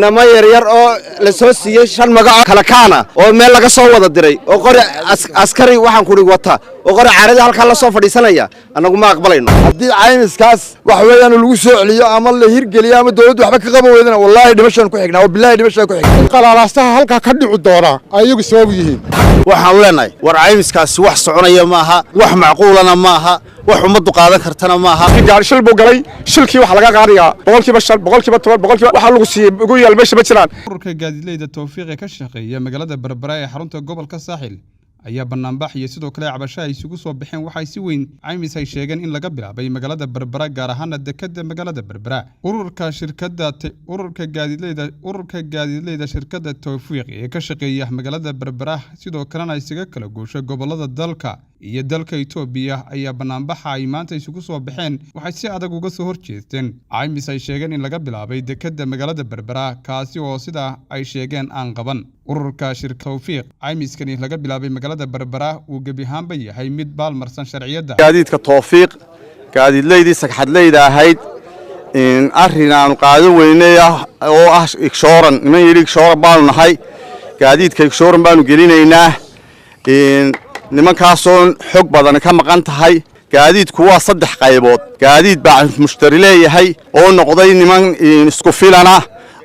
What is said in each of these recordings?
inama yaryar oo la soo siiyey 5 magac kala kaana oo meel laga soo wada diray oo qori askari waxaan ku wata oo qori caarada halka la soo fadhiisanaya anagu ma aqbalayno haddii caymiskaas wax weeyaan lagu soo celiyo ama la hirgeliyo ama dawladdu waxba ka qabo weydana wallahi dhimashan ku xignaa billahi dhimashan ku xignaa qalaalaastaha halka ka dhici doona ayagu sabab yihiin waxaan leenahay war caymiskaasi wax soconaya maaha wax macquulana maaha wax umadu qaadan kartana maaha gaar shil buu galay shilkii wax laga qaariyaa boqolkiiba 10 boqolkiiba waxa lagu siiyay ugu yaal meesha ma jiraan ururka gaadiidleyda tawfiiq ka shaqeeya magaalada Berbera ee xarunta gobolka Saaxil ayaa banaanbax iyo sidoo kale cabasho ay isugu soo baxeen waxay si weyn caymis ay sheegeen in laga bilaabay magaalada Berbera gaar ahaan dekedda magaalada Berbera ururka gaadiidleyda shirkadda Tawfiiq ee ka shaqeeya magaalada Berbera sidoo kalena isaga kala gooshay gobolada dalka iyo dalka Itoobiya ayaa banaanbaxa ay maanta isugu soo baxeen waxay si adag uga soo horjeesteen caymis ay sheegeen in laga bilaabay dekedda magaalada Berbera kaasi oo sida ay sheegeen aan qaban ururka shirkadda Tawfiiq caymiskani laga bilaabay magaalada Berbera uu gabi ahaanba yahay mid baalmarsan sharciyada gaadiidka Tawfiiq gaadiidleydii sagxadleyda ahayd in arrin aan qaadan weynay oo ah igshooran niman yiri igshooran baanu nahay gaadiidka igshooran baanu gelinaynaa nimankaasoo xog badan ka maqan tahay gaadiidku waa 3 qaybood gaadiid baa mushtari leeyahay oo noqday niman isku filana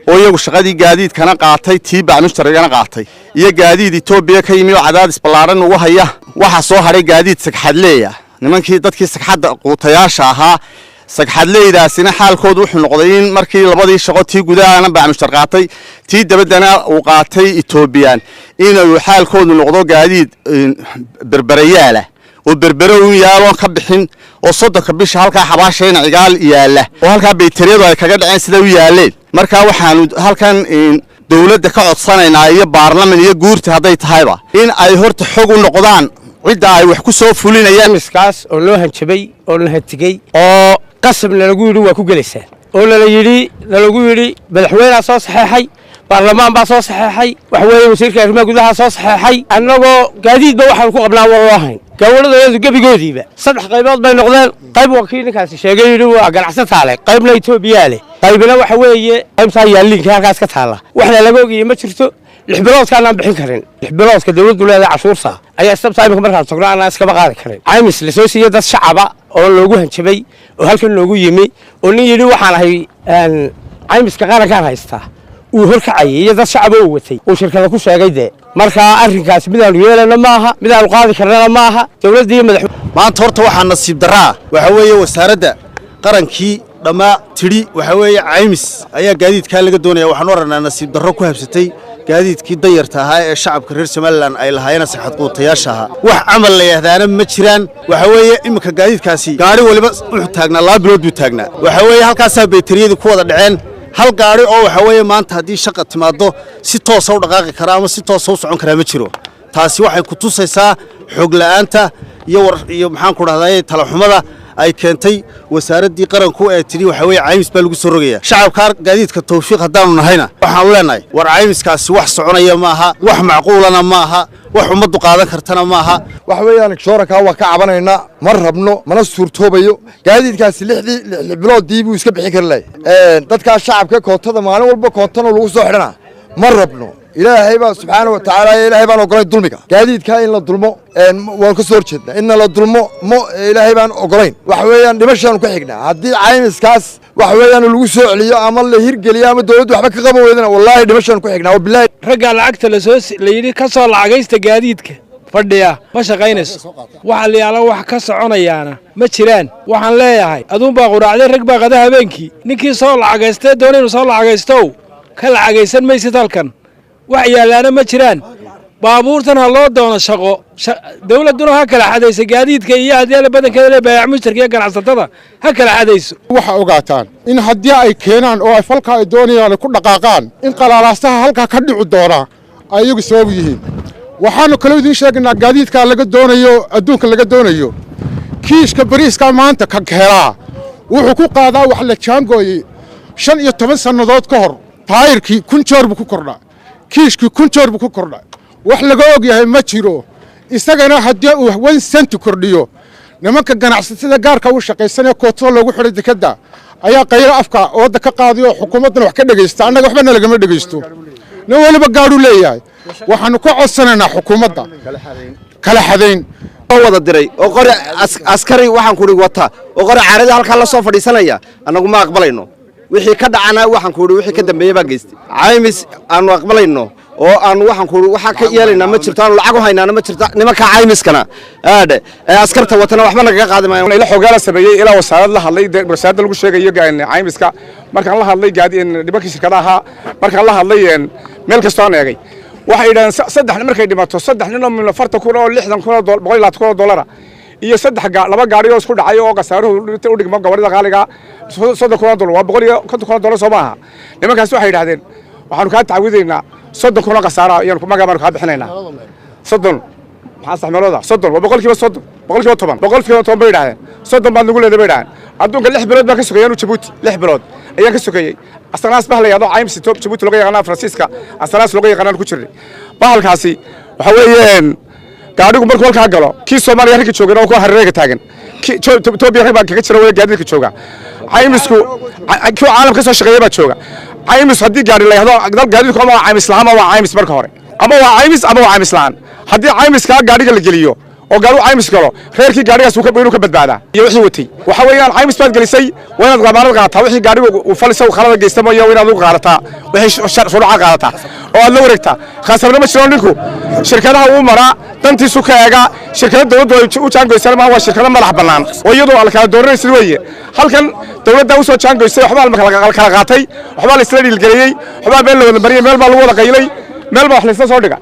oo iyagu shaqadii gaadiidkana qaatay tiibaa mushtarigana qaatay iyo gaadiid Itoobiya ka yimid cadaadis balaaran ugu haya waxa soo haray gaadiid sagxadleeya nimankii dadkii sagxadda quutayaasha ahaa sagxadleydaasina xaalkoodu wuxuu noqday in markii labadii shaqo tii gudaha baa mushtar qaatay tii dabadana uu qaatay Itoobiyaan inuu xaalkoodu noqdo gaadiid berberayaala oo berbero uu yaalo ka bixin oo sodonka bisha halka xabaashayna cigaal yaala oo halka baytariyadu ay kaga dhaceen sida u yaaleen marka waxaan halkan dawladda ka codsanaynaa iyo baarlamaan iyo guurta haday tahayba in ay horta xog u noqdaan cidda ay wax ku soo fulinayaan miskaas oo loo hanjabay oo la hatigay oo qasabna lagu yiri waa ku galeysaan oo la yiri madaxweynaha soo saxeexay baarlamaan baa soo saxeexay wax weeye wasiirka arrimaha gudaha soo saxeexay annagoo gaadiidba waxaan ku qabnaa wallahi gawladoodu gabigoodiiba 3 qaybood bay noqdeen qayb wakiilkaasi sheegay inuu waa ganacsato leh qaybna Itoobiya leh qaybna waxa weeye qaybta yaalinka halkaas ka taala waxna laga ogiyay ma jirto 6 bilood ka aan bixin karin 6 biloodka dawladdu leedahay cashuurta ayaa sabtaay markaa tognaan iska baqaadi karin caymis la soo siiyay dad shacaba oo loogu hanjabay oo halkan loogu yimi oo nin yiri waxaan ahay caymiska qaranka haysta uu horkacay iyo dad shacab oo watay oo shirkada ku sheegay marka arrinkaas midaan yeelana maaha midaan qaadi karnaa maaha dawladda iyo madaxweynaha maanta horta waxa nasiib daraa waxa weeye wasaaradda qarankii dhama tiri waxa weeye caymis ayaa gaadiidka laga doonaya waxaan oranaa nasiib darro ku habsatay gaadiidkii dayarta ahaa ee shacabka reer Soomaaliland ay lahaayeen saxad quutayaasha wax amal leeyahdaan ma jiraan waxa weeye imika gaadiidkaasi gaari waliba wuxuu taagnaa 2 bilood buu taagnaa waxa weeye halkaas baytariyadu ku wada dhaceen hal gaari oo waxa weeye maanta hadii shaqo timaado si toos ah u dhaqaaqi kara ama si toos ah u socon kara ma jiro taasi waxay ku tusaysaa xog la'aanta iyo maxaan ku raadayay talo xumada ay keentay wasaaradii qaranku ee tiri waxa weeye caymis baa lagu soo rogaya shacabka gaadiidka Tawfiiq hadaanu nahayna waxaan leenahay war caymiskaasi wax soconaya maaha wax macquulana maaha wax umadu qaadan kartana maaha wax weeyaan igshooranka waa ka cabanayna mar rabno mana suurtoobayo gaadiidkaasi 6 bilood diibu iska bixin karlay dadka shacabka kootada maalin walba kootano lagu soo xidhana mar rabno ilaahay baa subxaanahu wa ta'aala ilaahay baan ogolayn dulmiga gaadiidka in la dulmo waan ka soo horjeednaa in la dulmo ilaahay baan ogolayn wax weeyaan dhimashan ku xignaa haddii caymiskaas wax weeyaan lagu soo celiyo ama la hirgeliyo ama dawladdu waxba ka qabo weydana wallahi dhimashan ku xignaa billahi ragga lacagta la yiri ka soo lacagaysta gaadiidka fadhiya ma shaqaynayso waxa la yaala wax ka soconayaana ma jiraan waxaan leeyahay aduun baa quraacday rag baa qada habeenkii ninkii soo lacagaystay doonaynu soo lacagaysto ka lacagaysan maysid halkan wax yaalaana ma jiraan baabuurtan ha loo doono shaqo dawladuna ha kala xadayso gaadiidka iyo hadii badankeeda la baayac mushtarka iyo ganacsatada ha kala xadayso waxa ogaataan in haddii ay keenaan oo ay falka ay doonayaan ku dhaqaaqaan in qalaalaastaha halka ka dhici doona ayagu sabab yihiin waxaanu kala idin sheegnaa gaadiidka laga doonayo adduunka laga doonayo kiishka bariiska maanta ka keenaa wuxuu ku qaadaa wax la jaangooyay 15 sanadood ka hor taayirkii 1000 jeer buu ku kordhaa kiishkii 1000 jeer buu ku kordhaa wax laga og yahay ma jiro isagana haddii uu 1 cent kordhiyo nimanka ganacsatada gaarka u shaqaysanaya kooto loogu xiray dekada ayaa qaylo afka wadda ka qaadiyo xukuumaddana wax ka dhegaysta annaga waxbana lagama dhegaysto nin waliba gaadhu leeyahay waxaanu ka codsanaynaa xukuumadda kala xadayn oo wada diray oo qori askari waxaan ku dhig wata oo qori caarada halka la soo fadhiisanaya anagu ma aqbalayno wixii ka dhacana waxaan ku dhig wixii ka dambeeyay baa geystay caymis aanu aqbalayno oo aan waxaan ku waxa ka yeelayna ma jirto aan lacag u haynaana ma jirto nimanka caymiskana aade askarta watana waxba naga qaadi maayo ila xogaala sameeyay ila wasaarad la hadlay wasaaradda lagu sheegayo caymiska markaan la hadlay nimankii shirkadaha markaan la hadlay meel kasta aan eegay waxay yiraahdeen saddex markay dhimato saddex nin oo min 40 kun oo 60 kun oo $120 iyo laba gaari oo isku dhacay oo qasaaruhu u dhigmo gabarida qaaliga $30 kun waa $150 soo maaha nimankaas waxay yiraahdeen waxaanu ka tacwiideynaa 30 kun oo qasaara ayaan ku magacaabaan ka bixinaynaa 30 maxaa saxmeelooda 30 waa boqolkiiba 10 boqolkiiba 10 bay yiraahdeen 30 baad nagu leedahay bay yiraahdeen adduunka 6 bilood baa ka sugayeen Djibouti 6 bilood ayaan ka sugayay asanaas bahlayado caymis Djibouti laga yaqaan Faransiiska asanaas laga yaqaan ku jiray bahalkaasi waxa weeyeen gaadhigu markuu halka galo kii Soomaaliya halka joogana oo ku hareerayga taagan Itoobiya rag baa kaga jira way gaadiidka jooga caymisku kii caalamka soo shaqeeyay baa jooga caymis haddii gaari la yiraahdo dal gaadiidku ama caymis lahaan waa caymis marka hore ama waa caymis lahaan haddii caymiska gaadhiga la geliyo oo gaari caymis galo reerkii gaadhigaas uu ka badbaadaa iyo wixii watay waxa weeyaan caymis baad gelisay waa inaad qaadanad qaataa wixii gaadhigu uu falisay khalada geystamo iyo inaad u qaadataa wixii shuruuca qaadataa oo aad la wareegtaa khaasabna ma jiro ninku shirkadaha uu maraa dantiisu ka eega shirkadda dawladdu u jaangoysay ma waa shirkado madax bannaan oo iyadoo al kala dooranaysid weeye halkan dawladda u soo jaangoysay waxba la kala qaatay waxba la isla dhiilgeliyay waxba been la wada mariyay meel baa lagu wada qaylay meel baa wax la isla soo dhigay